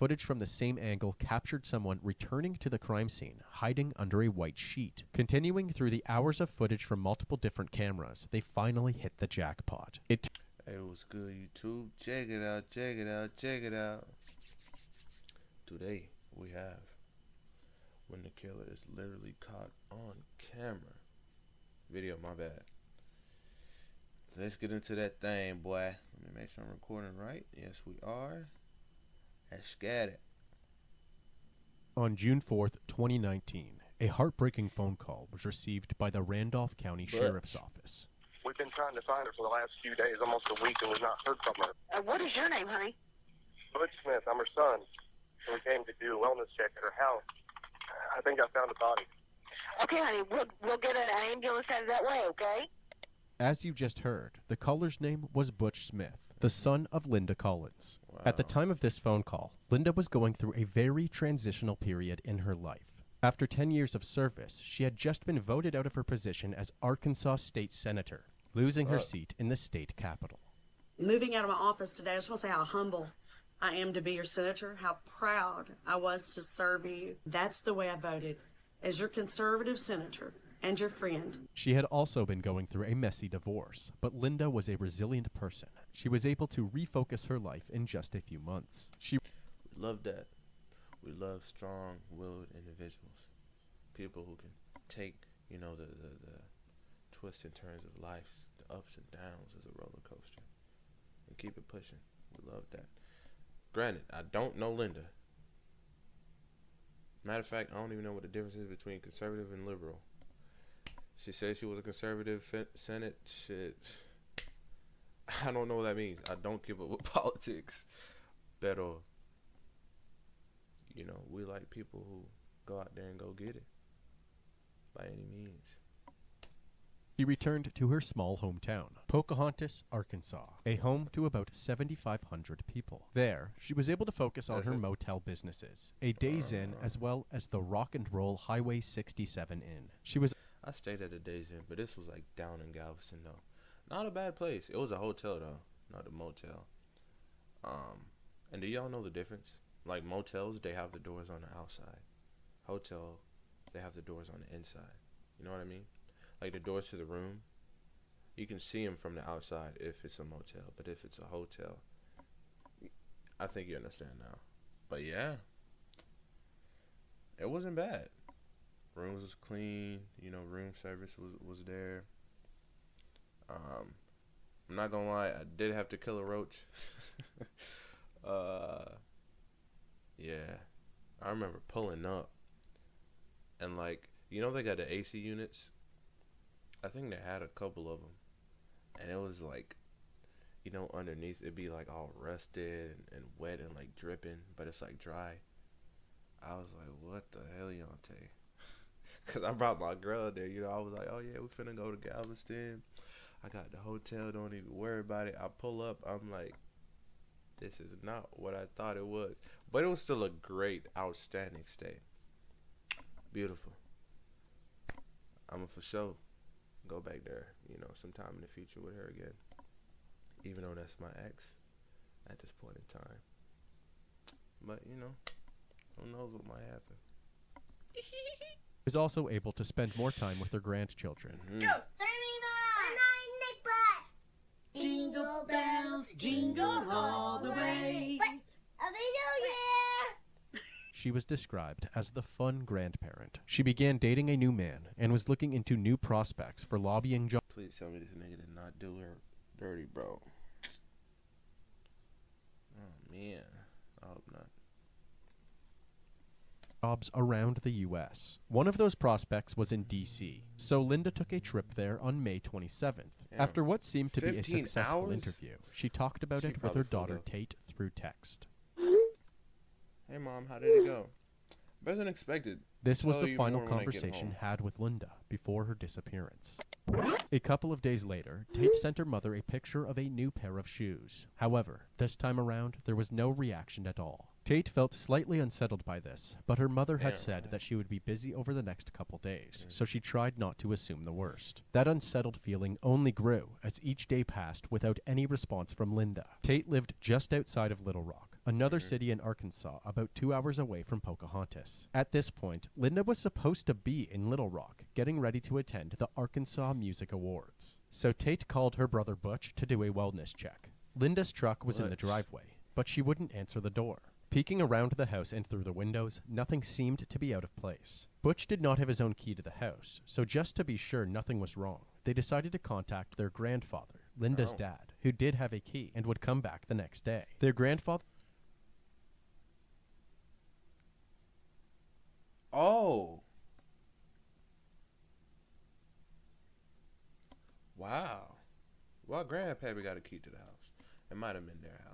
footage from the same angle captured someone returning to the crime scene, hiding under a white sheet. Continuing through the hours of footage from multiple different cameras, they finally hit the jackpot. Hey, what's good, YouTube? Check it out, check it out, check it out. Today, we have when the killer is literally caught on camera. Video, my bad. Let's get into that thing, boy. Let me make sure I'm recording right. Yes, we are. Let's get it. On June 4th, 2019, a heartbreaking phone call was received by the Randolph County Sheriff's Office. We've been trying to find her for the last few days, almost a week, and we've not heard from her. What is your name, honey? Butch Smith, I'm her son. We came to do a wellness check at her house. I think I found a body. Okay, honey, we'll get an ambulance out of that way, okay? As you just heard, the caller's name was Butch Smith, the son of Linda Collins. Wow. At the time of this phone call, Linda was going through a very transitional period in her life. After 10 years of service, she had just been voted out of her position as Arkansas State Senator, losing her seat in the state capitol. Moving out of my office today, I just want to say how humble I am to be your senator, how proud I was to serve you. That's the way I voted, as your conservative senator and your friend. She had also been going through a messy divorce, but Linda was a resilient person. She was able to refocus her life in just a few months. We love that. We love strong-willed individuals. People who can take, the twists and turns of life, the ups and downs as a roller coaster, and keep it pushing. We love that. Granted, I don't know Linda. Matter of fact, I don't even know what the difference is between conservative and liberal. She said she was a conservative Senate. Shit. I don't know what that means. I don't keep up with politics. Pero, we like people who go out there and go get it. By any means. She returned to her small hometown, Pocahontas, Arkansas, a home to about 7,500 people. There, she was able to focus on her motel businesses, a Days Inn, as well as the Rock and Roll Highway 67 Inn. I stayed at a Days Inn, but this was like down in Galveston, though. Not a bad place. It was a hotel, though, not a motel. And do y'all know the difference? Like motels, they have the doors on the outside. Hotel, they have the doors on the inside. You know what I mean? Like the doors to the room, you can see them from the outside if it's a motel. But if it's a hotel, I think you understand now. But yeah, it wasn't bad. Rooms was clean. Room service was there. I'm not gonna lie, I did have to kill a roach. Yeah, I remember pulling up, and they got the AC units. I think they had a couple of them, and it was like, underneath it'd be like all rusted and wet and like dripping, but it's like dry. I was like, what the hell, Yante? Cause I brought my girl there, I was like, oh yeah, we finna go to Galveston. I got the hotel, don't even worry about it. I pull up, I'm like, this is not what I thought it was. But it was still a great, outstanding stay. Beautiful. I'ma for sure go back there, sometime in the future with her again. Even though that's my ex at this point in time. But, who knows what might happen. Was also able to spend more time with her grandchildren. Go! Jingle bells, jingle all the way. She was described as the fun grandparent. She began dating a new man and was looking into new prospects for lobbying jobs. Please tell me this nigga did not do her dirty, bro. Oh, man. I hope not. Jobs around the U.S. One of those prospects was in D.C., so Linda took a trip there on May 27th. Damn. After what seemed to be a 15 successful hours? interview, she talked about She it with probably her flew daughter up. Tate through text. Hey, Mom, how did it go? Better than expected. This was Tell the you final more when I get conversation home. had with Linda before her disappearance. A couple of days later, Tate sent her mother a picture of a new pair of shoes. However, this time around, there was no reaction at all. Tate felt slightly unsettled by this, but her mother had said that she would be busy over the next couple days, so she tried not to assume the worst. That unsettled feeling only grew as each day passed without any response from Linda. Tate lived just outside of Little Rock, another city in Arkansas about 2 hours away from Pocahontas. At this point, Linda was supposed to be in Little Rock, getting ready to attend the Arkansas Music Awards. So Tate called her brother Butch to do a wellness check. Linda's truck was in the Butch. driveway, but she wouldn't answer the door. Peeking around the house and through the windows, nothing seemed to be out of place. Butch did not have his own key to the house, so just to be sure nothing was wrong, they decided to contact their grandfather, Linda's Oh. dad, who did have a key and would come back the next day. Their grandfather Oh. Wow. Well, Grandpappy got a key to the house. It might have been their house.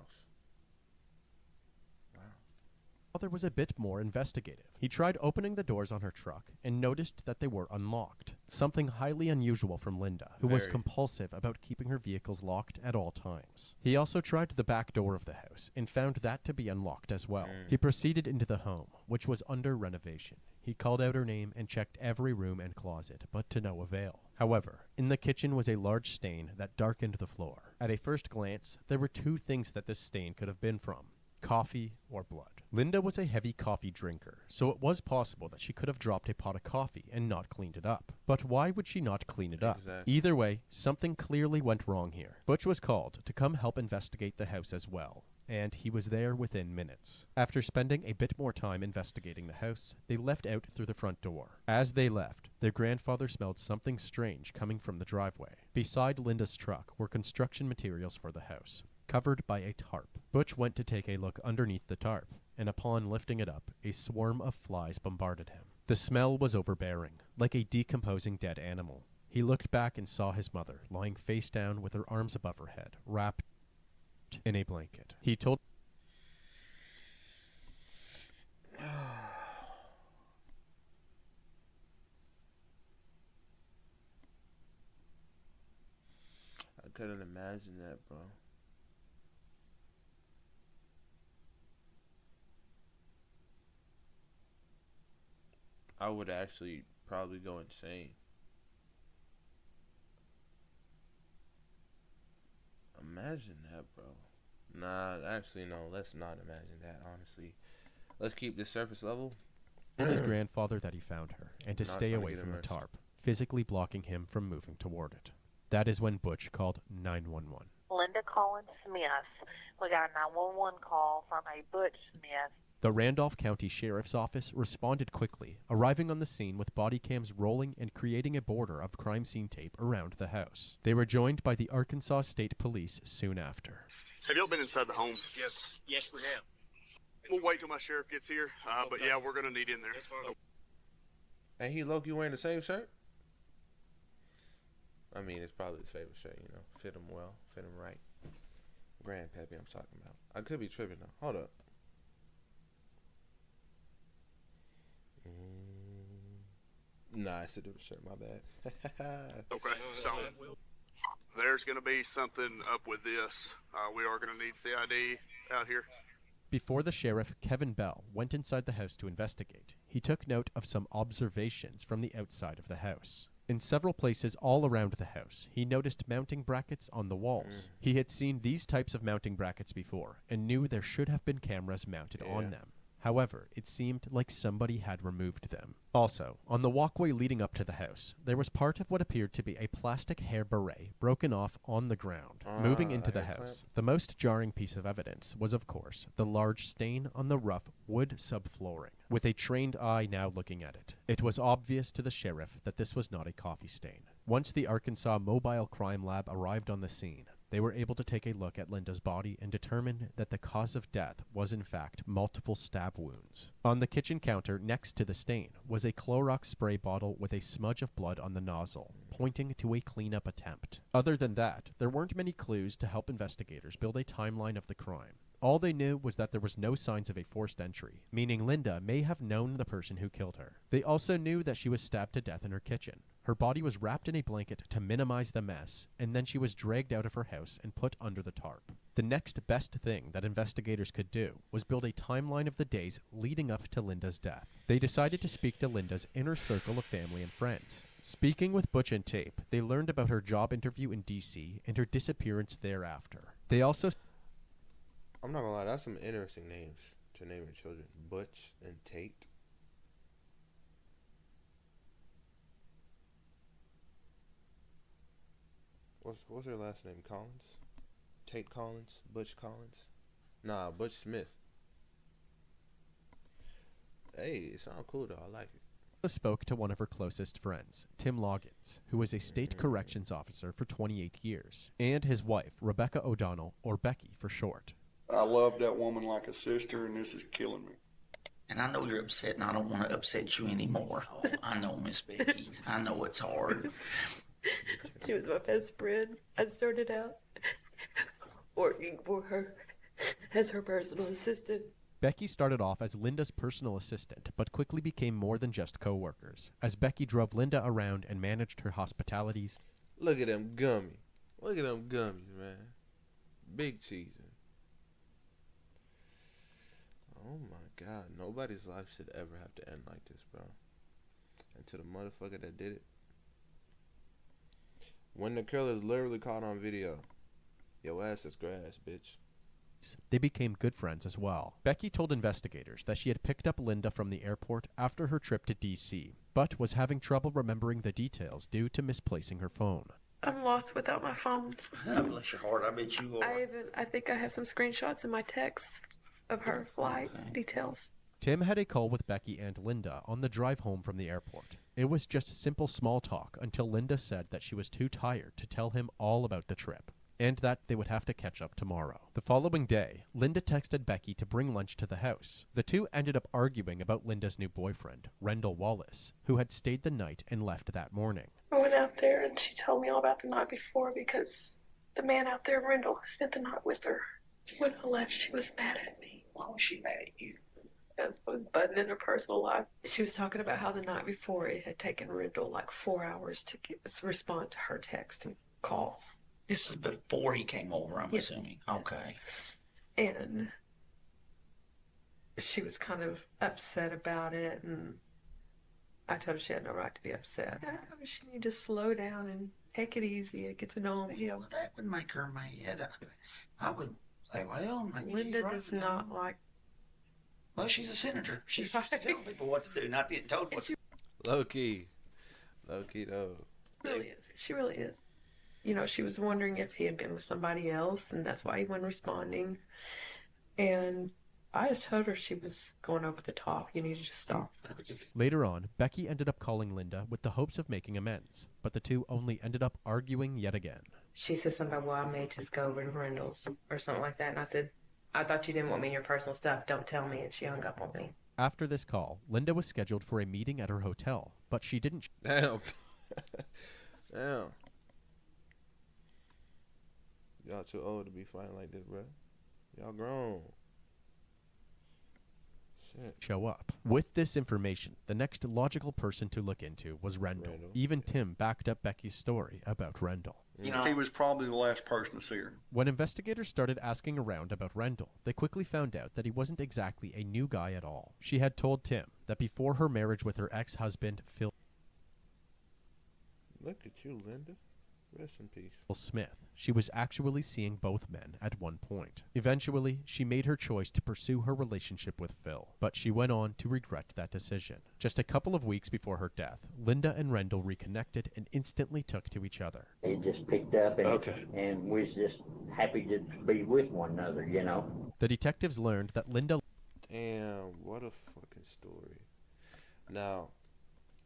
was a bit more investigative. He tried opening the doors on her truck and noticed that they were unlocked, something highly unusual from Linda, who was Very. compulsive about keeping her vehicles locked at all times. He also tried the back door of the house and found that to be unlocked as well. He proceeded into the home, which was under renovation. He called out her name and checked every room and closet, but to no avail. However, in the kitchen was a large stain that darkened the floor. At a first glance, there were two things that this stain could have been from: coffee or blood. Linda was a heavy coffee drinker, so it was possible that she could have dropped a pot of coffee and not cleaned it up. But why would she not clean it up? Exactly. Either way, something clearly went wrong here. Butch was called to come help investigate the house as well, and he was there within minutes. After spending a bit more time investigating the house, they left out through the front door. As they left, their grandfather smelled something strange coming from the driveway. Beside Linda's truck were construction materials for the house, covered by a tarp. Butch went to take a look underneath the tarp, and upon lifting it up, a swarm of flies bombarded him. The smell was overbearing, like a decomposing dead animal. He looked back and saw his mother, lying face down with her arms above her head, wrapped in a blanket. He told I couldn't imagine that, bro. I would actually probably go insane. Imagine that, bro. Nah, actually, no. Let's not imagine that, honestly. Let's keep this surface level. his grandfather that he found her, and to Not stay trying to away get from the immersed. tarp, physically blocking him from moving toward it. That is when Butch called 911. Linda Collins Smith. We got a 911 call from a Butch Smith. The Randolph County Sheriff's Office responded quickly, arriving on the scene with body cams rolling and creating a border of crime scene tape around the house. They were joined by the Arkansas State Police soon after. Have y'all been inside the home? Yes, we have. We'll wait till my sheriff gets here, but yeah, we're gonna need in there. That's fine. And he Loki wearing the same shirt? I mean, it's probably his favorite shirt, you know. Fit him well, fit him right. Grandpappy I'm talking about. I could be tripping though. Hold up. Nah, it's a different shirt, my bad. Okay, so there's gonna be something up with this. We are gonna need CID out here. Before the sheriff, Kevin Bell, went inside the house to investigate, he took note of some observations from the outside of the house. In several places all around the house, he noticed mounting brackets on the walls. He had seen these types of mounting brackets before and knew there should have been cameras mounted on Yeah. them. However, it seemed like somebody had removed them. Also, on the walkway leading up to the house, there was part of what appeared to be a plastic hair beret broken off on the ground. Moving into the hair house, clip. the most jarring piece of evidence was, of course, the large stain on the rough wood subflooring. With a trained eye now looking at it, it was obvious to the sheriff that this was not a coffee stain. Once the Arkansas Mobile Crime Lab arrived on the scene, they were able to take a look at Linda's body and determine that the cause of death was in fact multiple stab wounds. On the kitchen counter next to the stain was a Clorox spray bottle with a smudge of blood on the nozzle, pointing to a cleanup attempt. Other than that, there weren't many clues to help investigators build a timeline of the crime. All they knew was that there was no signs of a forced entry, meaning Linda may have known the person who killed her. They also knew that she was stabbed to death in her kitchen. Her body was wrapped in a blanket to minimize the mess, and then she was dragged out of her house and put under the tarp. The next best thing that investigators could do was build a timeline of the days leading up to Linda's death. They decided to speak to Linda's inner circle of family and friends. Speaking with Butch and Tape, they learned about her job interview in D.C. and her disappearance thereafter. They also I'm not gonna lie, that's some interesting names to name your children. Butch and Tate. What's her last name? Collins? Tate Collins? Butch Collins? Nah, Butch Smith. Hey, it sounds cool though. I like it. Spoke to one of her closest friends, Tim Loggins, who was a state corrections officer for 28 years, and his wife, Rebecca O'Donnell, or Becky for short. I love that woman like a sister, and this is killing me. And I know you're upset, and I don't want to upset you anymore. I know, Miss Becky. I know it's hard. She was my best friend. I started out working for her as her personal assistant. Becky started off as Linda's personal assistant, but quickly became more than just co-workers, as Becky drove Linda around and managed her hospitalities. Look at them gummy. Look at them gummies, man. Big cheesing. Oh my God. Nobody's life should ever have to end like this, bro. And to the motherfucker that did it. When the killer's literally caught on video, your ass is grass, bitch. They became good friends as well. Becky told investigators that she had picked up Linda from the airport after her trip to D.C., but was having trouble remembering the details due to misplacing her phone. I'm lost without my phone. Oh, bless your heart. I bet you are. I think I have some screenshots in my text of her flight details. Tim had a call with Becky and Linda on the drive home from the airport. It was just simple small talk until Linda said that she was too tired to tell him all about the trip, and that they would have to catch up tomorrow. The following day, Linda texted Becky to bring lunch to the house. The two ended up arguing about Linda's new boyfriend, Rendell Wallace, who had stayed the night and left that morning. I went out there and she told me all about the night before because the man out there, Rendell, spent the night with her. When I left, she was mad at me. Why was she mad at you? Because I was butting in her personal life. She was talking about how the night before it had taken Rendell like 4 hours to respond to her text and calls. This is before he came over, I'm assuming. Okay. And she was kind of upset about it, and I told her she had no right to be upset. She needed to slow down and take it easy and get to know him. Yeah, well, that would make her mad. I would say, well, maybe Linda does not like... Well, she's a senator. She's used to telling people what to do, not getting told what to do. Low key. Low key, though. Really is. She really is. You know, she was wondering if he had been with somebody else, and that's why he wasn't responding. And I just told her she was going over the top. You needed to stop. Later on, Becky ended up calling Linda with the hopes of making amends, but the two only ended up arguing yet again. She said something about, well, I may just go over to Rendell's or something like that. And I said, I thought you didn't want me in your personal stuff. Don't tell me. And she hung up on me. After this call, Linda was scheduled for a meeting at her hotel, but she didn't. Damn. Damn. Y'all too old to be fighting like this, bro. Y'all grown. Shit. Show up. With this information, the next logical person to look into was Rendell. Even Tim backed up Becky's story about Rendell. You know, he was probably the last person to see her. When investigators started asking around about Rendell, they quickly found out that he wasn't exactly a new guy at all. She had told Tim that before her marriage with her ex-husband, Phil Look at you, Linda. Rest in peace. Smith, she was actually seeing both men at one point. Eventually, she made her choice to pursue her relationship with Phil, but she went on to regret that decision. Just a couple of weeks before her death, Linda and Rendell reconnected and instantly took to each other. It just picked up and we was just happy to be with one another, you know. The detectives learned that Linda... Damn, what a fucking story. Now,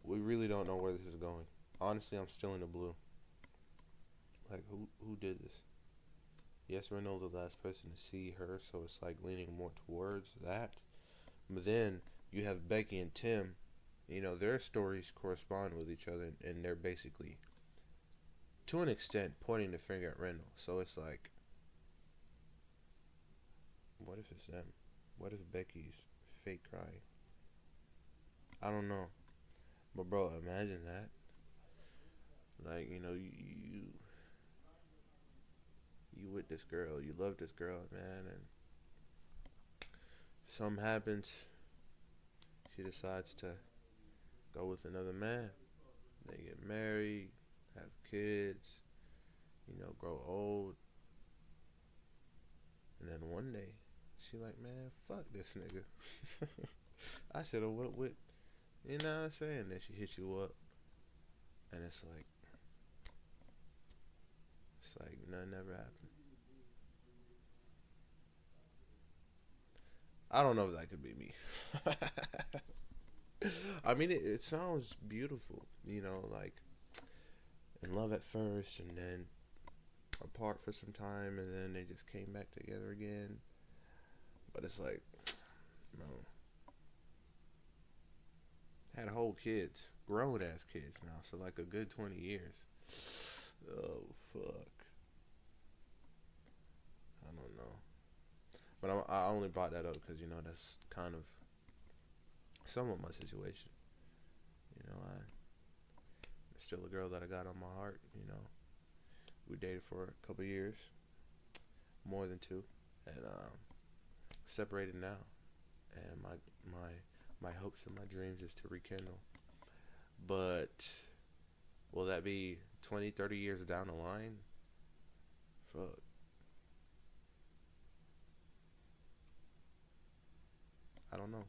we really don't know where this is going. Honestly, I'm still in the blue. Like, who did this? Yes, Rendell's the last person to see her, so it's like leaning more towards that. But then you have Becky and Tim. You know, their stories correspond with each other, and they're basically, to an extent, pointing the finger at Rendell. So it's like, what if it's them? What if Becky's fake crying? I don't know. But bro, imagine that. Like, you know, you with this girl, you love this girl, man, and something happens, she decides to go with another man. They get married, have kids, you know, grow old, and then one day she like, man, fuck this nigga. I should have went with, you know what I'm saying? Then she hits you up, and it's like nothing ever happened. I don't know if that could be me. I mean, it sounds beautiful, you know, like in love at first, and then apart for some time, and then they just came back together again. But it's like, no. Had whole kids, grown ass kids now, so like a good 20 years. Oh fuck. I don't know. But I only brought that up because, you know, that's kind of somewhat my situation. You know, it's still a girl that I got on my heart, you know. We dated for a couple years, more than 2, and separated now. And my hopes and my dreams is to rekindle. But will that be 20, 30 years down the line? Fuck. I don't know.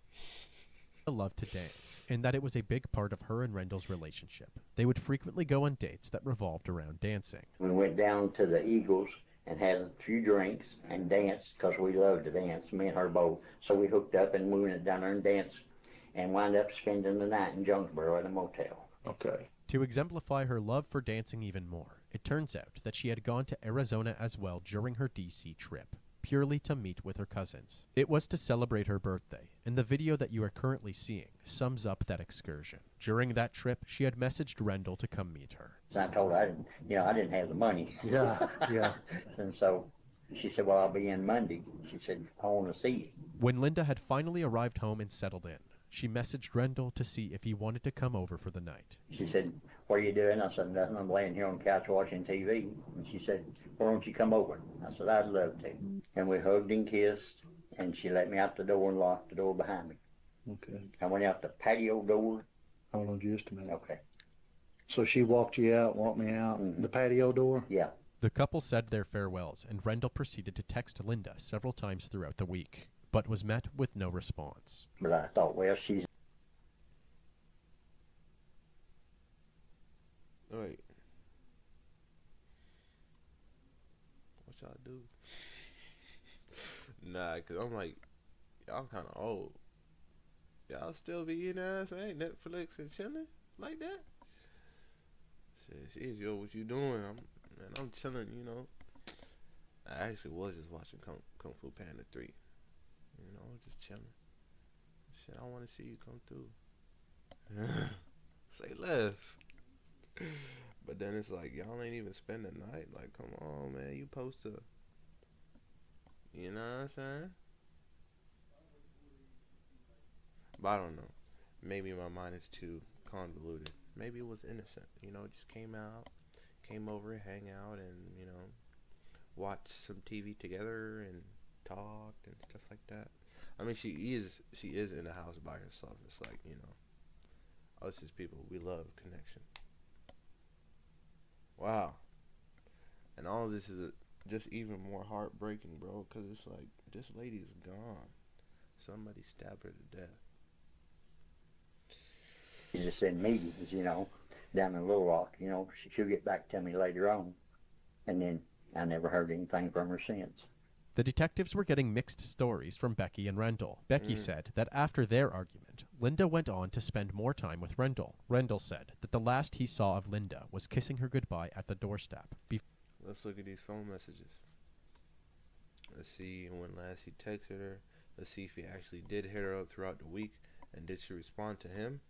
Loved to dance, and that it was a big part of her and Rendell's relationship. They would frequently go on dates that revolved around dancing. We went down to the Eagles and had a few drinks and danced because we loved to dance, me and her both. So we hooked up and we went down there and danced and wound up spending the night in Jonesboro at a motel. Okay. To exemplify her love for dancing even more, it turns out that she had gone to Arizona as well during her D.C. trip, purely to meet with her cousins. It was to celebrate her birthday, and the video that you are currently seeing sums up that excursion. During that trip, she had messaged Rendell to come meet her. So I told her I didn't have the money. Yeah, yeah. And so she said, well, I'll be in Monday. She said, I want to see you. When Linda had finally arrived home and settled in, she messaged Rendell to see if he wanted to come over for the night. She said, what are you doing? I said, nothing. I'm laying here on the couch watching TV. And she said, why don't you come over? I said, I'd love to. And we hugged and kissed, and she let me out the door and locked the door behind me. Okay. I went out the patio door. Hold on just a minute. Okay. So she walked you out, walked me out, the patio door? Yeah. The couple said their farewells, and Rendell proceeded to text Linda several times throughout the week, but was met with no response. But I thought, well, she's... Wait. What y'all do? Nah, because I'm like, y'all kind of old. Y'all still be, you know what I'm saying, Netflix and chilling like that? Shit, yo, what you doing? I'm chilling, you know. I actually was just watching Kung Fu Panda 3. You know, just chilling. Shit, I want to see you come through. Say less. But then it's like, y'all ain't even spend the night. Like, come on, man. You supposed to, you know what I'm saying? But I don't know. Maybe my mind is too convoluted. Maybe it was innocent. You know, just came over, hang out, and, you know, watch some TV together and talk and stuff like that. I mean, she is in the house by herself. It's like, you know, us as people, we love connection. Wow. And all of this is just even more heartbreaking, bro, because it's like, this lady is gone. Somebody stabbed her to death. She just in meetings, you know, down in Little Rock. You know, she'll get back to me later on. And then I never heard anything from her since. The detectives were getting mixed stories from Becky and Rendell. Becky said that after their argument, Linda went on to spend more time with Rendell. Rendell said that the last he saw of Linda was kissing her goodbye at the doorstep. Let's look at these phone messages. Let's see when last he texted her. Let's see if he actually did hit her up throughout the week. And did she respond to him?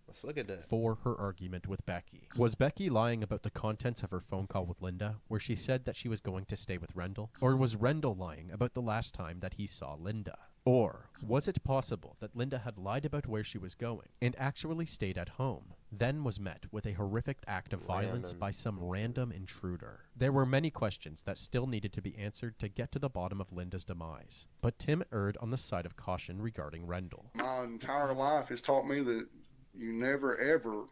Let's look at that. For her argument with Becky. Was Becky lying about the contents of her phone call with Linda, where she said that she was going to stay with Rendell? Or was Rendell lying about the last time that he saw Linda? Or was it possible that Linda had lied about where she was going and actually stayed at home, then was met with a horrific act of violence by some random intruder? There were many questions that still needed to be answered to get to the bottom of Linda's demise, but Tim erred on the side of caution regarding Rendell. My entire life has taught me that you never, ever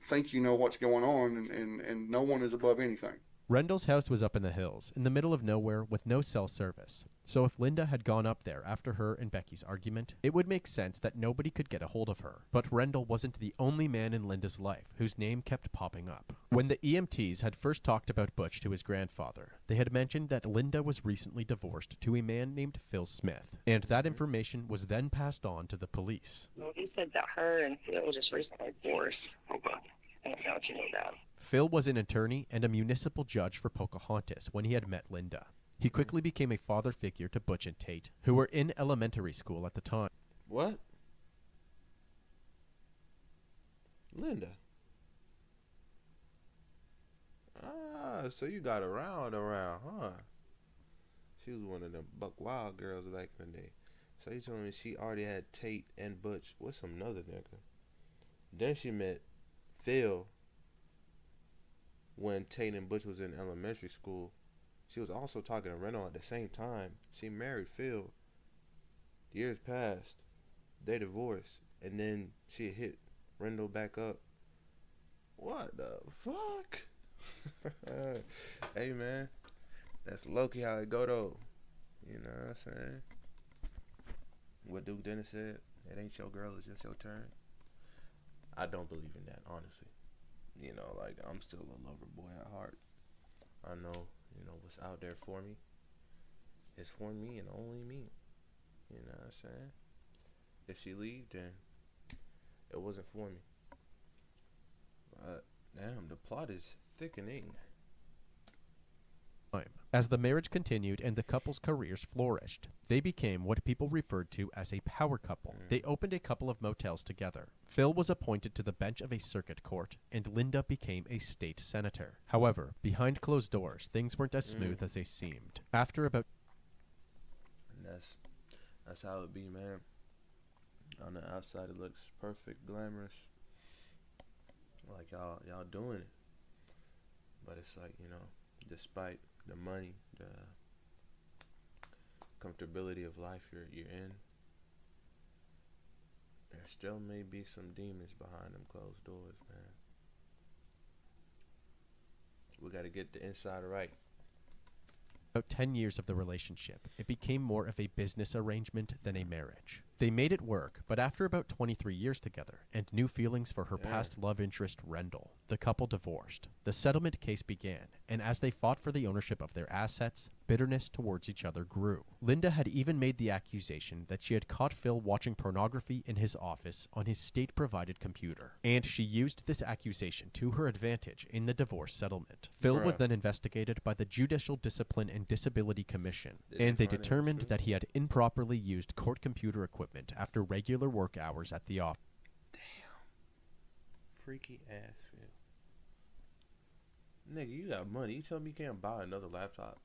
think you know what's going on, and no one is above anything. Rendell's house was up in the hills, in the middle of nowhere with no cell service. So if Linda had gone up there after her and Becky's argument, it would make sense that nobody could get a hold of her. But Rendell wasn't the only man in Linda's life whose name kept popping up. When the EMTs had first talked about Butch to his grandfather, they had mentioned that Linda was recently divorced to a man named Phil Smith, and that information was then passed on to the police. Well, he said that her and Phil just recently divorced. Okay. I don't know if you know that. Phil was an attorney and a municipal judge for Pocahontas when he had met Linda. He quickly became a father figure to Butch and Tate, who were in elementary school at the time. What? Linda? Ah, so you got around, huh? She was one of them buck wild girls back in the day. So you telling me she already had Tate and Butch with some other nigga. Then she met Phil when Tate and Butch was in elementary school. She was also talking to Rendell at the same time. She married Phil. Years passed. They divorced. And then she hit Rendell back up. What the fuck? Hey, man. That's low-key how it go, though. You know what I'm saying? What Duke Dennis said, it ain't your girl, it's just your turn. I don't believe in that, honestly. You know, like, I'm still a lover boy at heart. I know, you know, what's out there for me is for me and only me. You know what I'm saying? If she leave, then it wasn't for me. But, damn, the plot is thickening. As the marriage continued and the couple's careers flourished, they became what people referred to as a power couple. They opened a couple of motels together. Phil was appointed to the bench of a circuit court, and Linda became a state senator. However, behind closed doors, things weren't as smooth as they seemed. After about... And that's how it be, man. On the outside, it looks perfect, glamorous. Like y'all doing it. But it's like, you know, despite the money, the comfortability of life you're in, there still may be some demons behind them closed doors, man. We got to get the inside right. About 10 years of the relationship, it became more of a business arrangement than a marriage. They made it work, but after about 23 years together and new feelings for her past love interest, Rendell, the couple divorced. The settlement case began, and as they fought for the ownership of their assets, bitterness towards each other grew. Linda had even made the accusation that she had caught Phil watching pornography in his office on his state-provided computer, and she used this accusation to her advantage in the divorce settlement. Phil was then investigated by the Judicial Discipline and Disability Commission, and they determined that he had improperly used court computer equipment after regular work hours at the office. Damn. Freaky ass Phil. Nigga, you got money. You tell me you can't buy another laptop?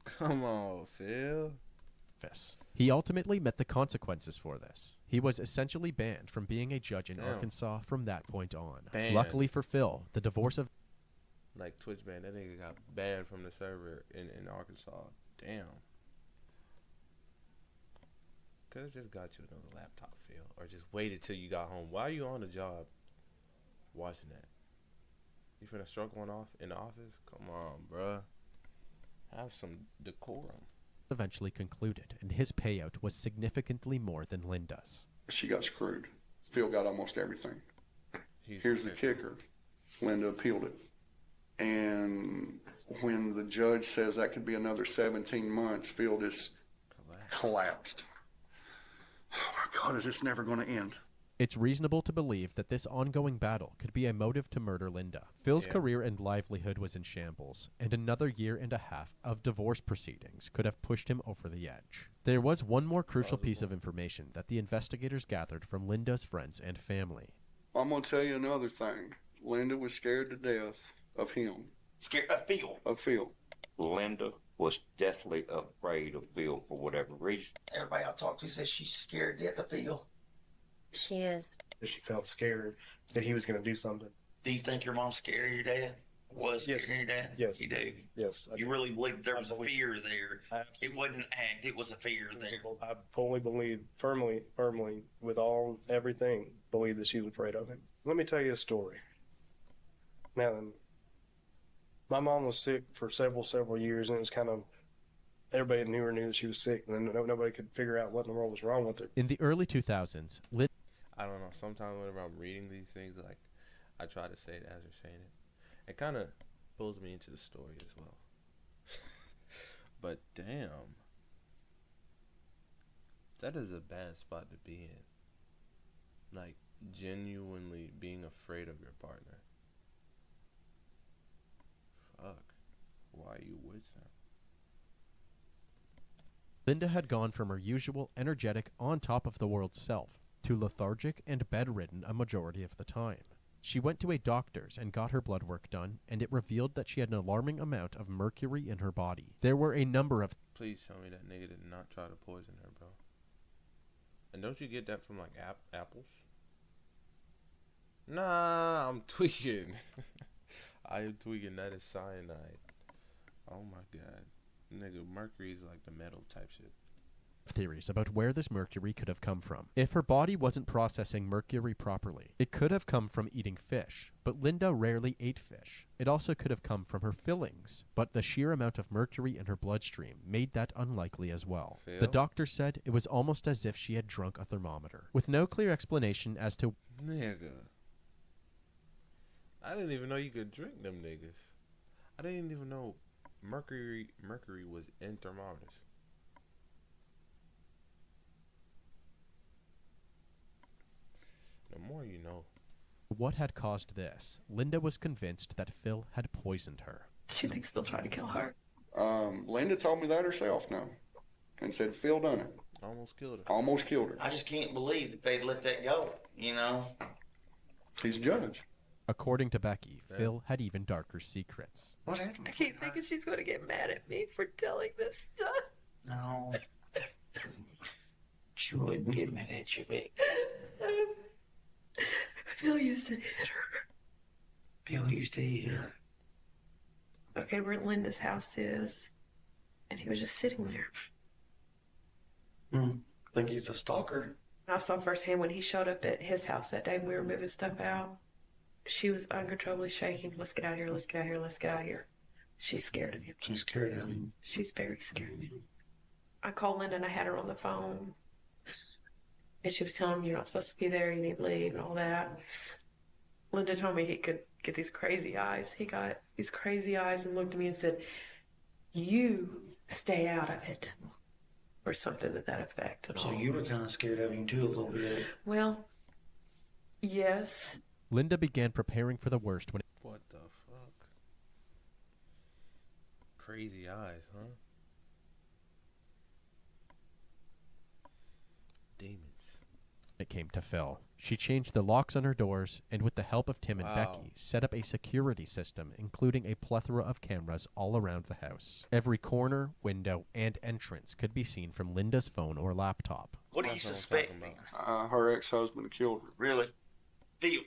Come on, Phil. He ultimately met the consequences for this. He was essentially banned from being a judge in Arkansas from that point on. Luckily for Phil, the divorce of... Like Twitch ban, that nigga got banned from the server in Arkansas. Damn. Could've just got you another laptop, Phil. Or just waited till you got home. Why are you on the job watching that? You finna stroke one off in the office? Come on, bruh. Have some decorum. Eventually concluded, and his payout was significantly more than Linda's. She got screwed. Phil got almost everything. Here's the kicker. Linda appealed it. And when the judge says that could be another 17 months, Phil just collapsed. Oh my God, is this never going to end? It's reasonable to believe that this ongoing battle could be a motive to murder Linda. Phil's career and livelihood was in shambles, and another year and a half of divorce proceedings could have pushed him over the edge. There was one more crucial piece of information that the investigators gathered from Linda's friends and family. I'm going to tell you another thing. Linda was scared to death of him. Scared of Phil? Of Phil. Linda was deathly afraid of Phil for whatever reason. Everybody I talked to says she's scared to death of Phil. She is. She felt scared that he was going to do something. Do you think your mom's scared of your dad? Was scared of your dad? Yes. You do? Yes. You really believe there was a fear there? It wasn't an act, it was a fear there. I fully believe, firmly, with everything, believe that she was afraid of him. Let me tell you a story. Now then, my mom was sick for several years, and it was kind of, everybody knew that she was sick, and then nobody could figure out what in the world was wrong with her. In the early 2000s, I don't know. Sometimes whenever I'm reading these things, like, I try to say it as they're saying it. It kind of pulls me into the story as well. But damn, that is a bad spot to be in. Like, genuinely being afraid of your partner. Fuck. Why are you with them? Linda had gone from her usual energetic, on top of the world self to lethargic and bedridden a majority of the time. She went to a doctor's and got her blood work done, and it revealed that she had an alarming amount of mercury in her body. There were a number of... Please tell me that nigga did not try to poison her, bro. And don't you get that from, like, apples? Nah, I'm tweaking. I am tweaking. That is cyanide. Oh, my God. Nigga, mercury is like the metal type shit. Theories about where this mercury could have come from. If her body wasn't processing mercury properly, it could have come from eating fish, but Linda rarely ate fish. It also could have come from her fillings, but the sheer amount of mercury in her bloodstream made that unlikely as well. Phil? The doctor said it was almost as if she had drunk a thermometer, with no clear explanation as to... Nigga. I didn't even know you could drink them niggas. I didn't even know mercury was in thermometers. The more you know. What had caused this? Linda was convinced that Phil had poisoned her. She thinks Phil tried to kill her. Linda told me that herself now, and said Phil done it. Almost killed her. Almost killed her. I just can't believe that they'd let that go, you know? He's a judge. According to Becky, Phil had even darker secrets. What happened? I keep thinking she's going to get mad at me for telling this stuff. No. She wouldn't get mad at you, Becky. Phil used to hit her. Phil used to hit her. Okay, where Linda's house is, and he was just sitting there. Think he's a stalker? I saw firsthand when he showed up at his house that day when we were moving stuff out. She was uncontrollably shaking. Let's get out of here, let's get out of here, let's get out of here. She's scared of him. She's scared of him. She's very scared of him. I called Linda and I had her on the phone. And she was telling me, you're not supposed to be there, you need to leave and all that. Linda told me he could get these crazy eyes. He got these crazy eyes and looked at me and said, you stay out of it. Or something to that effect. So you were kind of scared of him too a little bit. Well, yes. Linda began preparing for the worst when... What the fuck? Crazy eyes, huh? Demons. It came to Phil. She changed the locks on her doors, and with the help of Tim and Wow. Becky, set up a security system, including a plethora of cameras all around the house. Every corner, window, and entrance could be seen from Linda's phone or laptop. What are you suspecting? Her ex-husband killed her. Really? Phil?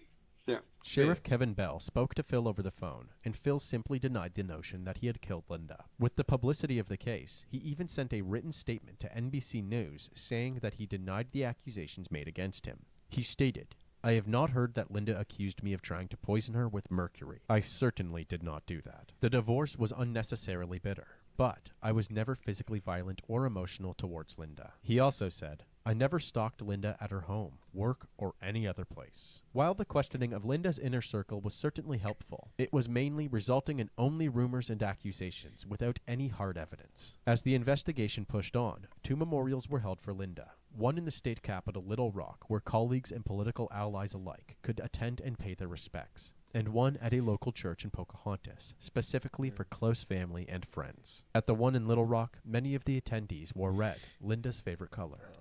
Yeah. Sheriff Kevin Bell spoke to Phil over the phone, and Phil simply denied the notion that he had killed Linda. With the publicity of the case, he even sent a written statement to NBC News saying that he denied the accusations made against him. He stated, "I have not heard that Linda accused me of trying to poison her with mercury. I certainly did not do that. The divorce was unnecessarily bitter, but I was never physically violent or emotional towards Linda." He also said, "I never stalked Linda at her home, work, or any other place." While the questioning of Linda's inner circle was certainly helpful, it was mainly resulting in only rumors and accusations without any hard evidence. As the investigation pushed on, 2 memorials were held for Linda. One in the state capital, Little Rock, where colleagues and political allies alike could attend and pay their respects, and one at a local church in Pocahontas, specifically for close family and friends. At the one in Little Rock, many of the attendees wore red, Linda's favorite color.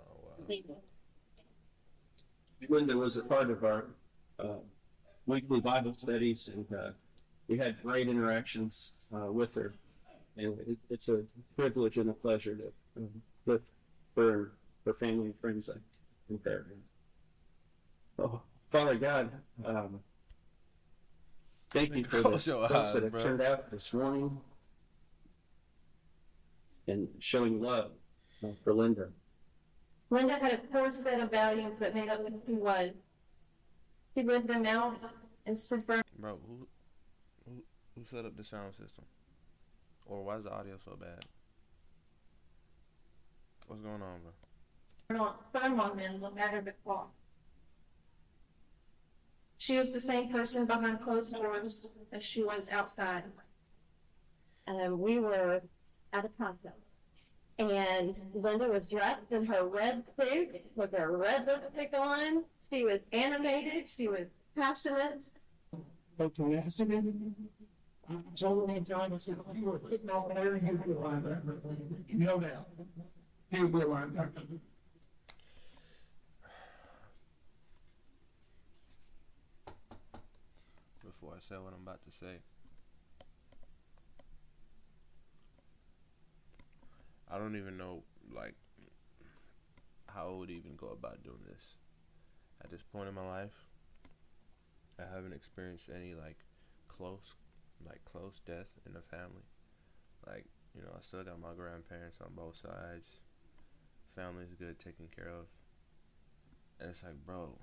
Linda was a part of our weekly Bible studies, and we had great interactions with her. And it's a privilege and a pleasure to with her family and friends. I think that. Oh, Father God, thank you for the Close your things that eyes, have bro. turned out this morning and showing love for Linda. Linda had a core set of values that made up who she was. She lived them out and stood firm. Bro, Who set up the sound system? Or why is the audio so bad? What's going on, bro? Phone on them, no matter the clock. She was the same person behind closed doors as she was outside. We were at a condo, and Linda was dressed in her red suit with her red lipstick on. She was animated. She was passionate. No doubt. He'll be around. Before I say what I'm about to say, I don't even know, like, how I would even go about doing this. At this point in my life, I haven't experienced any, like, close death in the family. Like, you know, I still got my grandparents on both sides. Family's good, taken care of. And it's like, bro,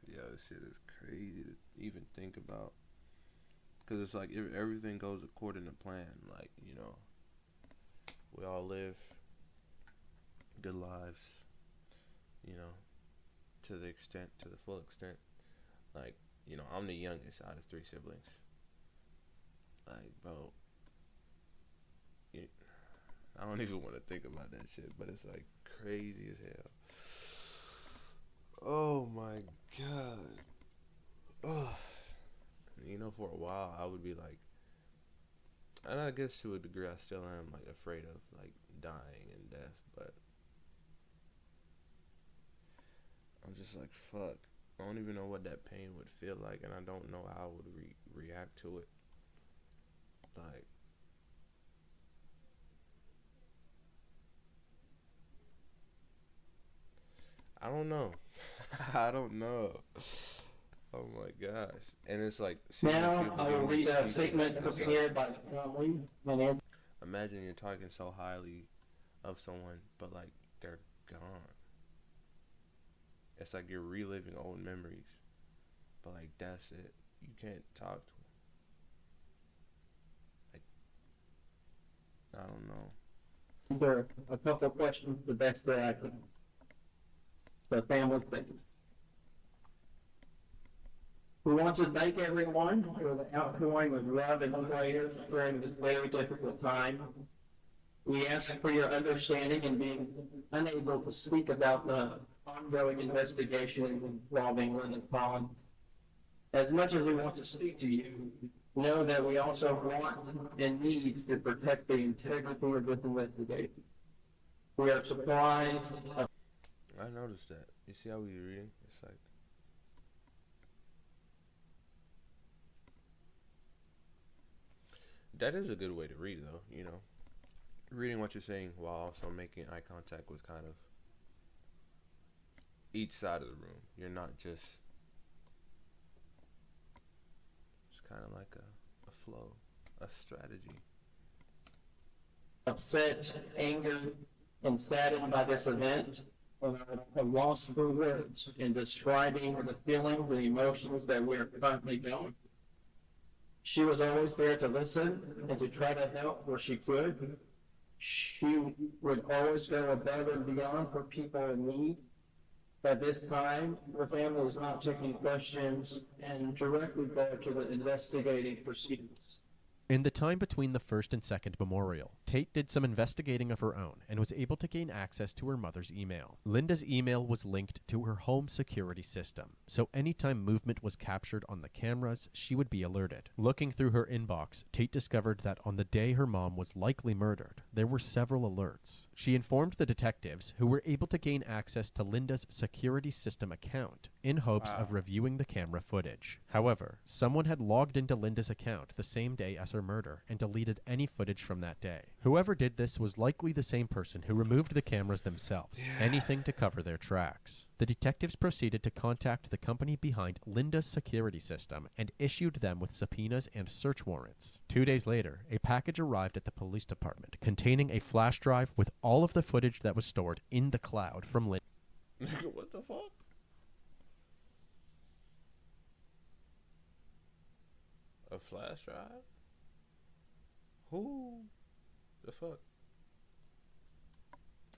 yo, this shit is crazy to even think about. Because it's like, if everything goes according to plan, like, you know, we all live good lives, you know, to the full extent. Like, you know, I'm the youngest out of 3 siblings. Like, bro, I don't even want to think about that shit, but it's like crazy as hell. Oh my god. Oh. You know, for a while I would be like, and I guess to a degree I still am, like, afraid of, like, dying and death, but I'm just like, fuck, I don't even know what that pain would feel like, and I don't know how I would react to it. Like, I don't know. I don't know. Oh my gosh. And it's like, now I will read a statement prepared by the family. Imagine you're talking so highly of someone, but, like, they're gone. It's like you're reliving old memories, but, like, that's it. You can't talk to them. Like, I don't know. There are a couple of questions, the best that I can. The family thing. We want to thank everyone for the outpouring of love and prayer during this very difficult time. We ask for your understanding in being unable to speak about the ongoing investigation involving Linda Pond. As much as we want to speak to you, know that we also want and need to protect the integrity of this investigation. We are surprised. I noticed that. You see how we're reading? It's like, that is a good way to read, though, you know. Reading what you're saying while also making eye contact with kind of each side of the room. You're not just, it's kind of like a flow, a strategy. Upset, angered, and saddened by this event. I'm lost for words in describing the feelings and emotions that we're currently feeling. She was always there to listen and to try to help where she could. She would always go above and beyond for people in need. At this time, her family is not taking questions and directly go to the investigating proceedings. In the time between the first and second memorial, Tate did some investigating of her own and was able to gain access to her mother's email. Linda's email was linked to her home security system, so anytime movement was captured on the cameras, she would be alerted. Looking through her inbox, Tate discovered that on the day her mom was likely murdered, there were several alerts. She informed the detectives, who were able to gain access to Linda's security system account in hopes of reviewing the camera footage. However, someone had logged into Linda's account the same day as her her murder and deleted any footage from that day. Whoever did this was likely the same person who removed the cameras themselves, anything to cover their tracks. The detectives proceeded to contact the company behind Linda's security system and issued them with subpoenas and search warrants. 2 days later, a package arrived at the police department containing a flash drive with all of the footage that was stored in the cloud from Linda. What the fuck? A flash drive? Who the fuck?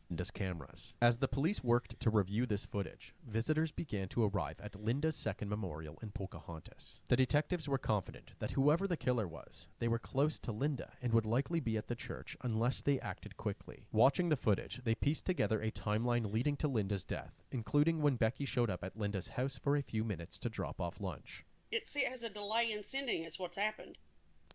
Linda's cameras. As the police worked to review this footage, visitors began to arrive at Linda's second memorial in Pocahontas. The detectives were confident that whoever the killer was, they were close to Linda and would likely be at the church unless they acted quickly. Watching the footage, they pieced together a timeline leading to Linda's death, including when Becky showed up at Linda's house for a few minutes to drop off lunch. It has a delay in sending. It's what's happened.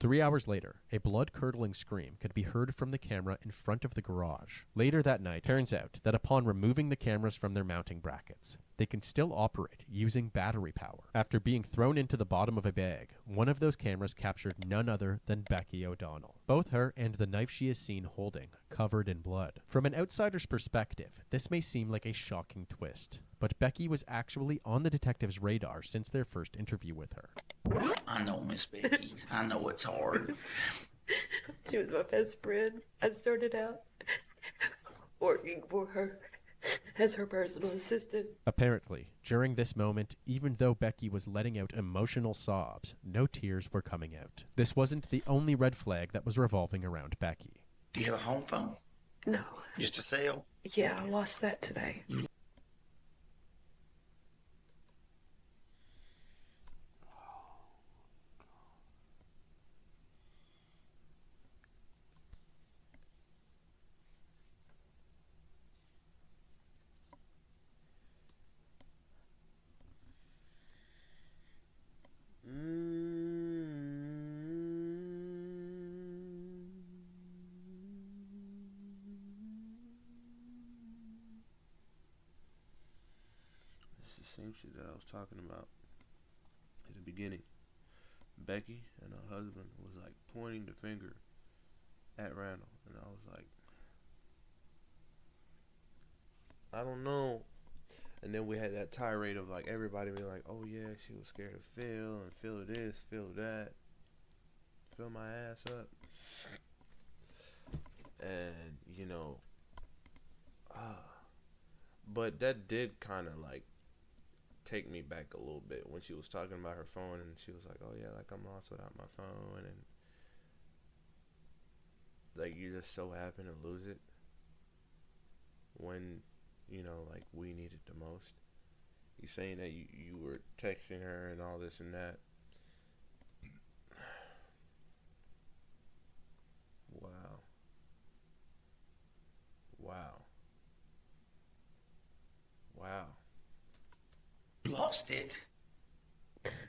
3 hours later, a blood-curdling scream could be heard from the camera in front of the garage. Later that night, turns out that upon removing the cameras from their mounting brackets, they can still operate using battery power. After being thrown into the bottom of a bag, one of those cameras captured none other than Becky O'Donnell. Both her and the knife she is seen holding, covered in blood. From an outsider's perspective, this may seem like a shocking twist, but Becky was actually on the detective's radar since their first interview with her. I know, Miss Becky. I know it's hard. She was my best friend. I started out working for her as her personal assistant. Apparently, during this moment, even though Becky was letting out emotional sobs, no tears were coming out. This wasn't the only red flag that was revolving around Becky. Do you have a home phone? No. Just a cell? Yeah, I lost that today. Same shit that I was talking about at the beginning. Becky and her husband was like pointing the finger at Randall, and I was like, I don't know. And then we had that tirade of like everybody being like, oh yeah, she was scared of Phil, and Phil this, Phil that, fill my ass up. And you know, but that did kind of like take me back a little bit when she was talking about her phone, and she was like, oh yeah, like I'm lost without my phone, and like you just so happen to lose it when, you know, like we need it the most. You saying that you were texting her and all this and that. Wow. Lost it?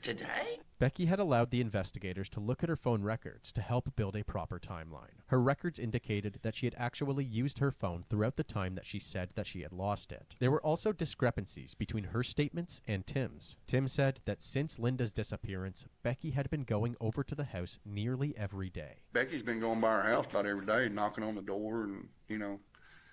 Today? Becky had allowed the investigators to look at her phone records to help build a proper timeline. Her records indicated that she had actually used her phone throughout the time that she said that she had lost it. There were also discrepancies between her statements and Tim's. Tim said that since Linda's disappearance, Becky had been going over to the house nearly every day. Becky's been going by our house about every day, knocking on the door and, you know,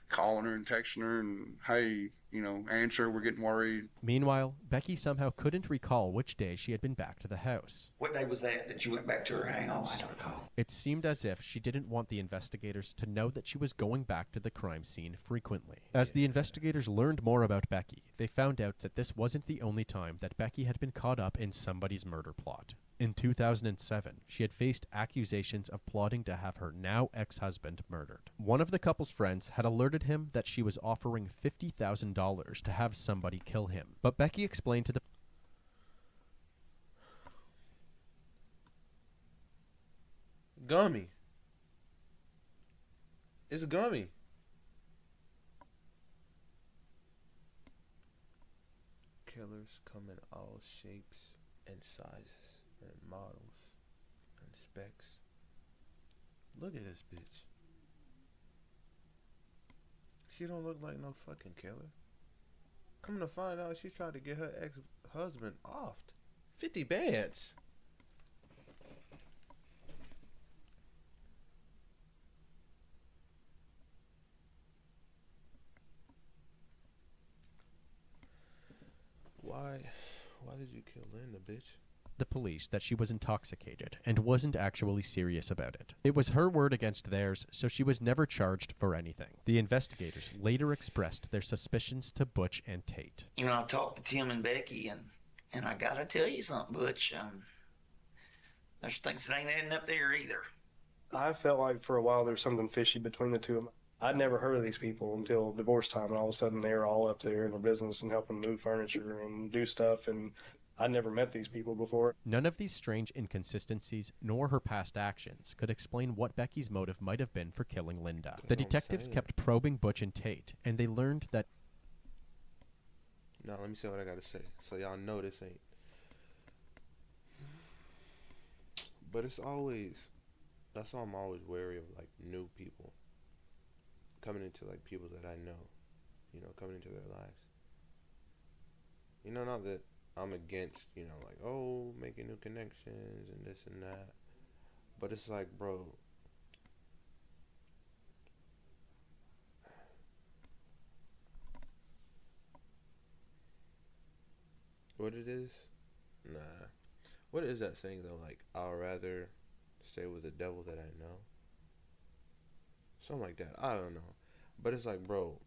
calling her and texting her and, hey, you know, answer, we're getting worried. Meanwhile, Becky somehow couldn't recall which day she had been back to the house. What day was that you went back to her house? I don't know. It seemed as if she didn't want the investigators to know that she was going back to the crime scene frequently. As the investigators learned more about Becky, they found out that this wasn't the only time that Becky had been caught up in somebody's murder plot. In 2007, she had faced accusations of plotting to have her now ex-husband murdered. One of the couple's friends had alerted him that she was offering $50,000 to have somebody kill him. But Becky explained to the Gummy. It's a gummy. Killers come in all shapes and sizes and models and specs. Look at this bitch. She don't look like no fucking killer. Come to find out, she tried to get her ex-husband offed. 50 bands. Why did you kill Linda, bitch? The police that she was intoxicated and wasn't actually serious about it. It was her word against theirs, so she was never charged for anything. The investigators later expressed their suspicions to Butch and Tate. You know, I talked to Tim and Becky, and I gotta tell you something, Butch. There's things that ain't adding up there either. I felt like for a while there was something fishy between the two of them. I'd never heard of these people until divorce time, and all of a sudden they were all up there in their business and helping move furniture and do stuff, and I'd never met these people before. None of these strange inconsistencies, nor her past actions, could explain what Becky's motive might have been for killing Linda. The detectives kept probing Butch and Tate, and they learned that... Now, let me say what I gotta say, so y'all know this ain't... But it's always... That's why I'm always wary of, like, new people. Coming into, like, people that I know. You know, coming into their lives. You know, not that I'm against, you know, like, oh, making new connections and this and that. But it's like, bro, what it is? Nah. What is that saying, though? Like, I'll rather stay with the devil that I know? Something like that. I don't know. But it's like, bro,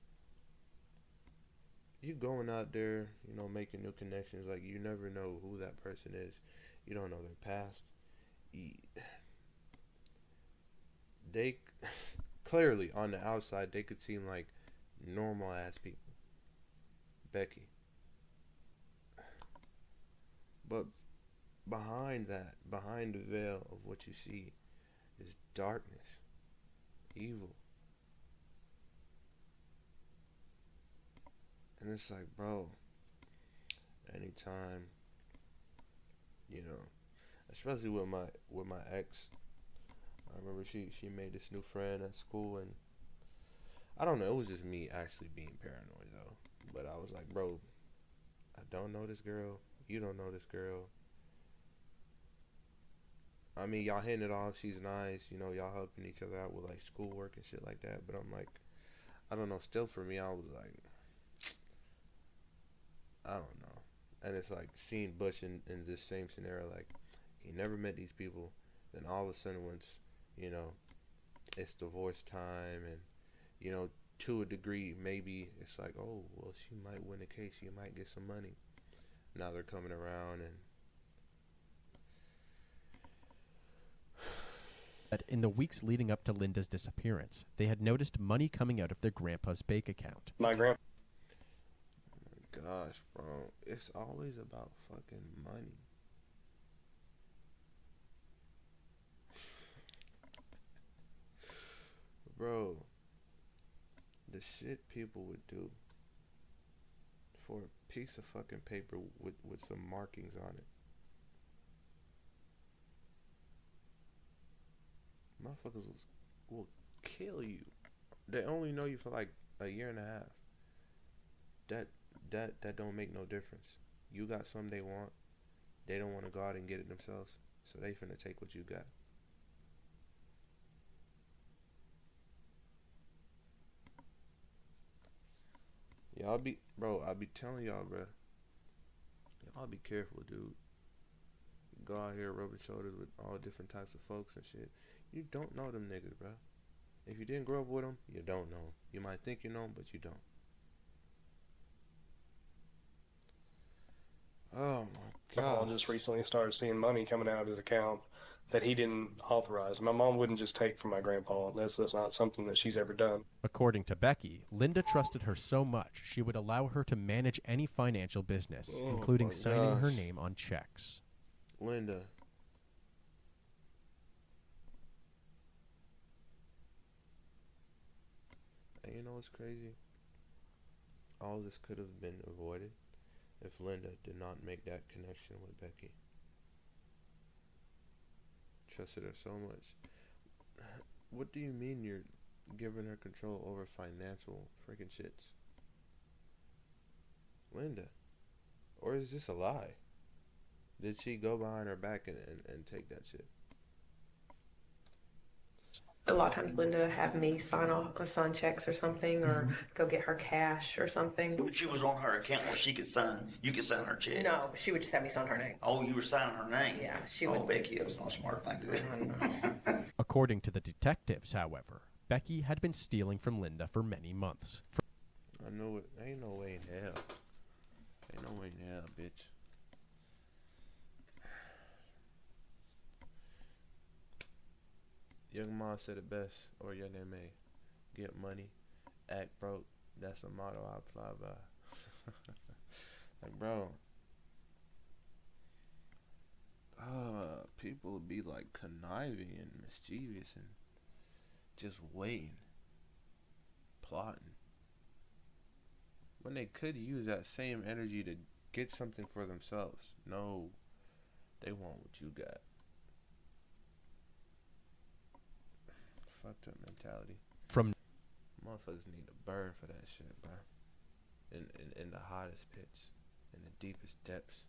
you going out there, you know, making new connections, like, you never know who that person is. You don't know their past. They clearly on the outside they could seem like normal ass people. Becky. But behind that, behind the veil of what you see is darkness, evil. And it's like, bro, anytime, you know, especially with my ex, I remember she made this new friend at school, and I don't know, it was just me actually being paranoid though. But I was like, bro, I don't know this girl, you don't know this girl. I mean, y'all hitting it off, she's nice, you know, y'all helping each other out with like schoolwork and shit like that. But I'm like, I don't know, still for me, I was like, I don't know. And it's like seeing Butch in this same scenario, like he never met these people, then all of a sudden once, you know, it's divorce time, and you know, to a degree maybe it's like, oh well, she might win the case, she might get some money. Now they're coming around and in the weeks leading up to Linda's disappearance, they had noticed money coming out of their grandpa's bank account. My grandpa. Gosh, bro, it's always about fucking money. Bro, the shit people would do for a piece of fucking paper with some markings on it. Motherfuckers will kill you. They only know you for like a year and a half. That don't make no difference. You got something they want. They don't want to go out and get it themselves, so they finna take what you got. Y'all be, bro, I be telling y'all, bro. Y'all be careful, dude. Go out here rubbing shoulders with all different types of folks and shit. You don't know them niggas, bro. If you didn't grow up with them, you don't know them. You might think you know them, but you don't. Oh my God. I just recently started seeing money coming out of his account that he didn't authorize. My mom wouldn't just take from my grandpa. That's not something that she's ever done. According to Becky, Linda trusted her so much she would allow her to manage any financial business, including signing her name on checks. Linda. And you know what's crazy? All this could have been avoided if Linda did not make that connection with Becky. Trusted her so much. What do you mean you're giving her control over financial freaking shits? Linda. Or is this a lie? Did she go behind her back and take that shit? A lot of times Linda have me sign checks or something, or go get her cash or something. She was on her account where you could sign her check. No, she would just have me sign her name. Oh, you were signing her name? Yeah, she would. would. Becky, that was not a smart thing to do. According to the detectives, however, Becky had been stealing from Linda for many months. I know it. Ain't no way in hell. Ain't no way in hell, bitch. Young Ma said it best, or Young M.A. Get money, act broke. That's a motto I apply by. Like, bro. People would be like conniving and mischievous and just waiting, plotting. When they could use that same energy to get something for themselves. No, they want what you got. Fucked up mentality. From motherfuckers need to burn for that shit, bro. In the hottest pits, in the deepest depths.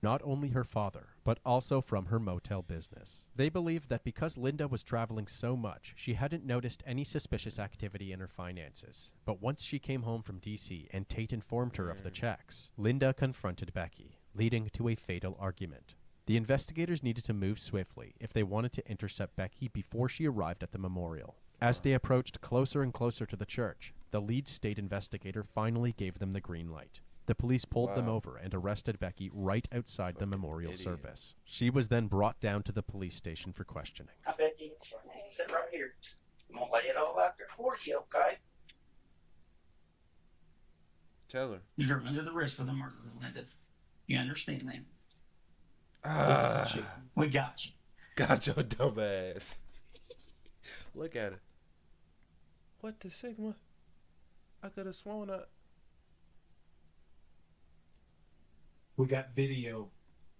Not only her father, but also from her motel business. They believed that because Linda was traveling so much, she hadn't noticed any suspicious activity in her finances. But once she came home from D.C. and Tate informed her of the checks, Linda confronted Becky, leading to a fatal argument. The investigators needed to move swiftly if they wanted to intercept Becky before she arrived at the memorial. As they approached closer and closer to the church, the lead state investigator finally gave them the green light. The police pulled them over and arrested Becky right outside the memorial service. She was then brought down to the police station for questioning. I bet you can sit right here. I'm going to lay it all out there for you, okay? Tell her. You're under the risk for the murder, Linda. You understand that? We got you. Got your dumb ass. Look at it. What the Sigma? I could have sworn that. We got video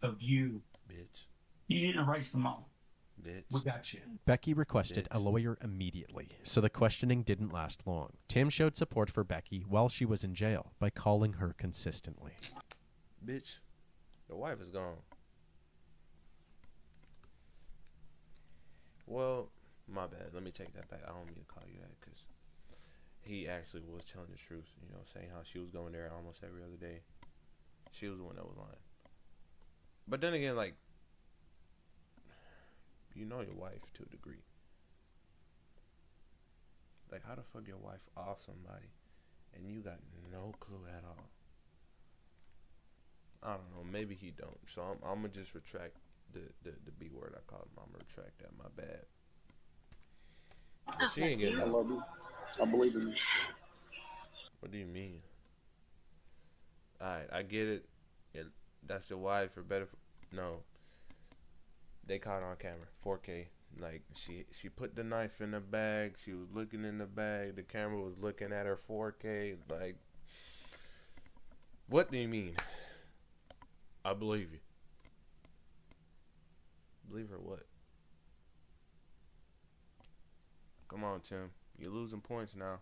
of you. Bitch. You didn't erase them all. Bitch. We got you. Becky requested a lawyer immediately, so the questioning didn't last long. Tim showed support for Becky while she was in jail by calling her consistently. Bitch, the wife is gone. Well, my bad. Let me take that back. I don't mean to call you that because he actually was telling the truth, you know, saying how she was going there almost every other day. She was the one that was lying. But then again, like, you know your wife to a degree. Like, how the fuck your wife off somebody and you got no clue at all? I don't know. Maybe he don't. So I'm going to just retract the B word I called him. I'm going to retract that. My bad. But she ain't getting I nothing. love you. I believe in you. What do you mean? Alright, I get it. That's your wife or better. No. They caught it on camera. 4K. Like, she put the knife in the bag. She was looking in the bag. The camera was looking at her 4K. Like, what do you mean? I believe you. Believe her what? Come on, Tim. You're losing points now.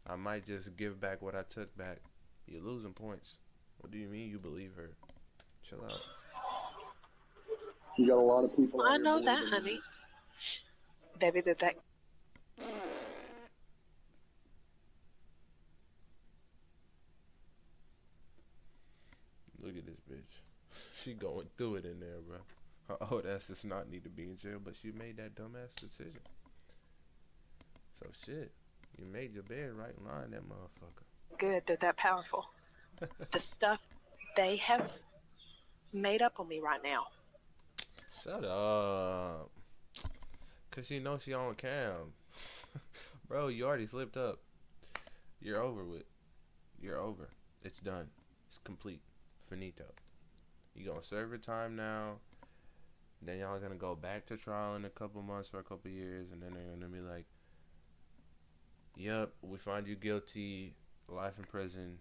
I might just give back what I took back. You're losing points. What do you mean you believe her? Chill out. You got a lot of people. I know that, honey. Baby, that. Look at this bitch. She going through it in there, bro. Her old ass does not need to be in jail, but she made that dumbass decision. So shit, you made your bed right in line, that motherfucker. Good, they're that powerful. The stuff they have made up on me right now. Shut up. Cause she knows she on cam. Bro, you already slipped up. You're over with. You're over. It's done. It's complete. Finito. You gonna serve your time now. Then y'all gonna go back to trial in a couple months or a couple years, and then they're gonna be like, yep, we find you guilty, life in prison.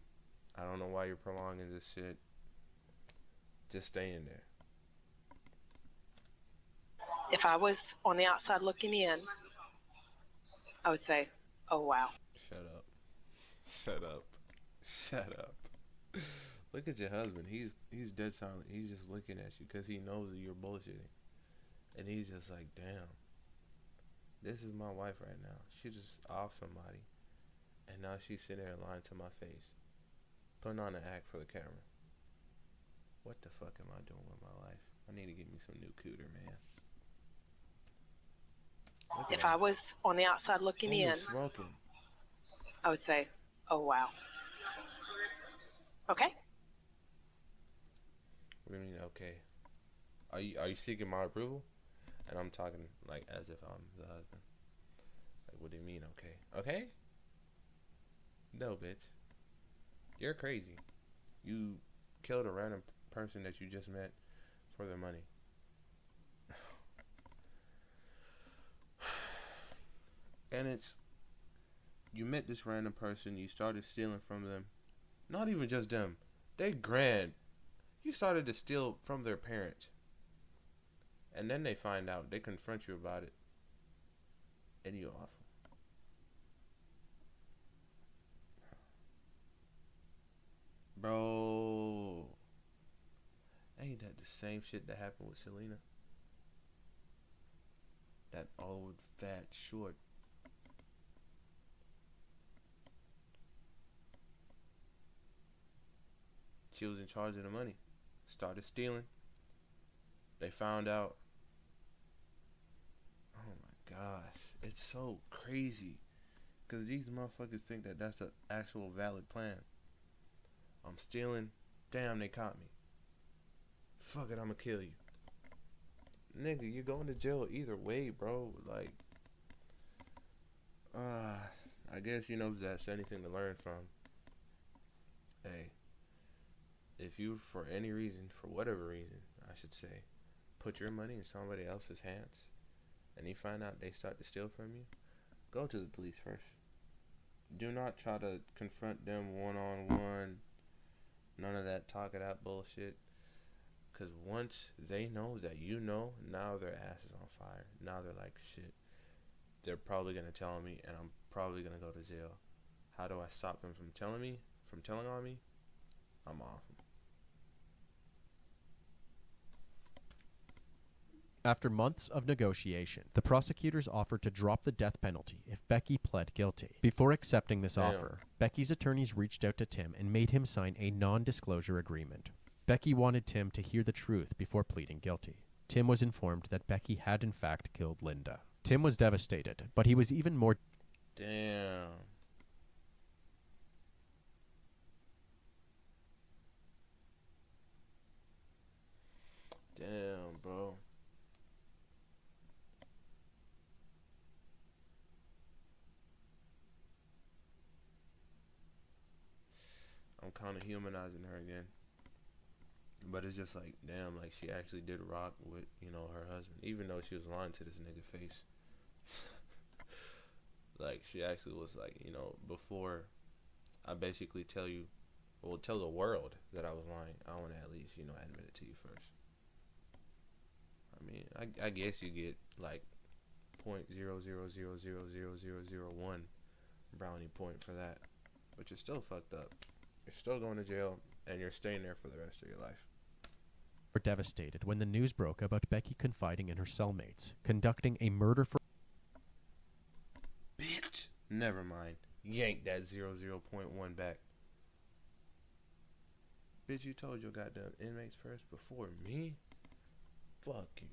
I don't know why you're prolonging this shit. Just stay in there. If I was on the outside looking in, I would say, oh wow. Shut up. Shut up. Shut up. Look at your husband. He's dead silent. He's just looking at you because he knows that you're bullshitting. And he's just like, damn. this is my wife right now. She just off somebody. And now she's sitting there lying to my face. Putting on an act for the camera. What the fuck am I doing with my life? I need to get me some new cooter, man. If I was on the outside looking in, smoking. I would say, oh, wow. Okay? What do you mean, okay? Are you seeking my approval? And I'm talking like as if I'm the husband. Like, what do you mean, okay? Okay? No, bitch. You're crazy. You killed a random person that you just met for their money. And it's, you met this random person, you started stealing from them. Not even just them. They grand. You started to steal from their parents. And then they find out, they confront you about it. And you're awful. Bro. Ain't that the same shit that happened with Selena? That old, fat, short. She was in charge of the money. Started stealing. They found out. Oh my gosh. It's so crazy. Because these motherfuckers think that that's the actual valid plan. I'm stealing. Damn, they caught me. Fuck it, I'ma kill you. Nigga, you're going to jail either way, bro. Like, I guess, you know, that's anything to learn from. Hey, if you, for any reason, for whatever reason, I should say, put your money in somebody else's hands, and you find out they start to steal from you, go to the police first. Do not try to confront them one-on-one. None of that talk it out bullshit. Because once they know that you know, now their ass is on fire. Now they're like, shit, they're probably going to tell me, and I'm probably going to go to jail. How do I stop them from telling me, from telling on me? I'm off. After months of negotiation, the prosecutors offered to drop the death penalty if Becky pled guilty. Before accepting this offer, Becky's attorneys reached out to Tim and made him sign a non-disclosure agreement. Becky wanted Tim to hear the truth before pleading guilty. Tim was informed that Becky had in fact killed Linda. Tim was devastated, but he was even more... Damn. Damn, bro. I'm kind of humanizing her again. But it's just like, damn, like she actually did rock with, you know, her husband. Even though she was lying to this nigga face. Like, she actually was like, you know, before I basically tell you, well, tell the world that I was lying, I want to at least, you know, admit it to you first. I mean, I guess you get like 0.000000001 brownie point for that. But you're still fucked up. You're still going to jail, and you're staying there for the rest of your life. Were devastated when the news broke about Becky confiding in her cellmates, conducting a murder for... Bitch! Never mind. Yank that 0.1 back. Bitch, you told your goddamn inmates first before me? Fuck you.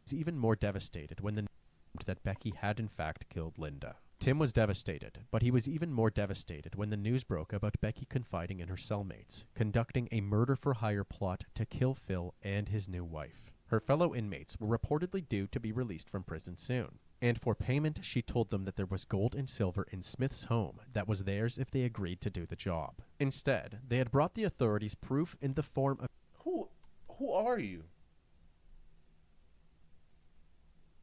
Was even more devastated when the news that Becky had in fact killed Linda. Tim was devastated, but he was even more devastated when the news broke about Becky confiding in her cellmates, conducting a murder-for-hire plot to kill Phil and his new wife. Her fellow inmates were reportedly due to be released from prison soon, and for payment she told them that there was gold and silver in Smith's home that was theirs if they agreed to do the job. Instead, they had brought the authorities proof in the form of... Who are you?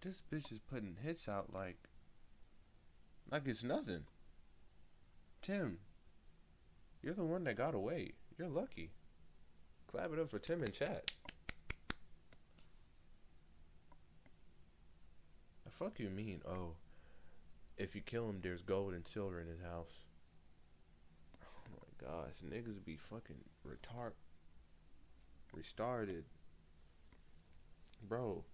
This bitch is putting hits out like it's nothing. Tim, you're the one that got away. You're lucky. Clap it up for Tim in chat. The fuck you mean? Oh, if you kill him, there's gold and silver in his house. Oh my gosh, niggas be fucking restarted. Bro,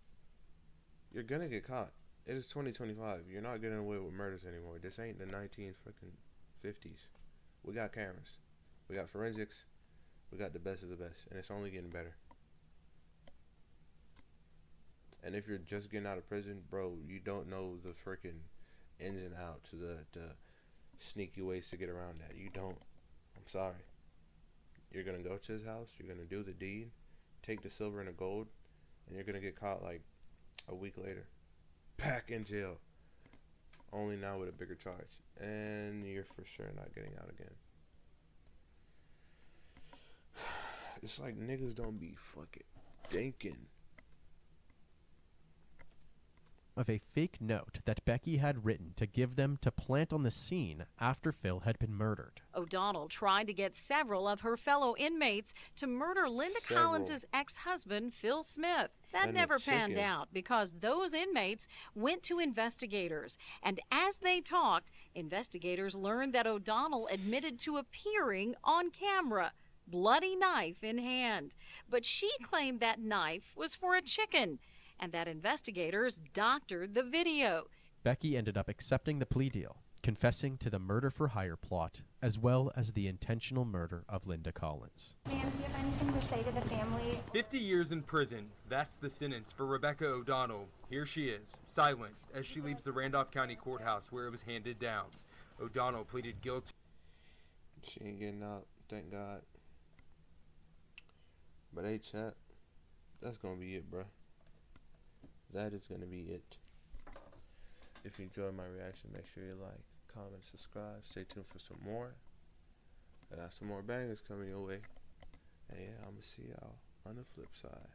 you're gonna get caught. It is 2025. You're not getting away with murders anymore. This ain't the 1950s. We got cameras. We got forensics. We got the best of the best. And it's only getting better. And if you're just getting out of prison, bro, you don't know the freaking ins and outs, the sneaky ways to get around that. You don't. I'm sorry. You're going to go to his house. You're going to do the deed. Take the silver and the gold. And you're going to get caught like a week later. Back in jail. Only now with a bigger charge. And you're for sure not getting out again. It's like niggas don't be fucking thinking. Of a fake note that Becky had written to give them to plant on the scene after Phil had been murdered. O'Donnell tried to get several of her fellow inmates to murder Linda Collins' ex-husband, Phil Smith. That never panned out because those inmates went to investigators. And as they talked, investigators learned that O'Donnell admitted to appearing on camera, bloody knife in hand. But she claimed that knife was for a chicken, and that investigators doctored the video. Becky ended up accepting the plea deal, confessing to the murder-for-hire plot, as well as the intentional murder of Linda Collins. Ma'am, do you have anything to say to the family? 50 years in prison. That's the sentence for Rebecca O'Donnell. Here she is, silent, as she leaves the Randolph County Courthouse where it was handed down. O'Donnell pleaded guilty. She ain't getting out, thank God. But hey, chat, that's gonna be it, bruh. That is going to be it. If you enjoyed my reaction, make sure you like, comment, subscribe. Stay tuned for some more. I got some more bangers coming your way. And yeah, I'm going to see y'all on the flip side.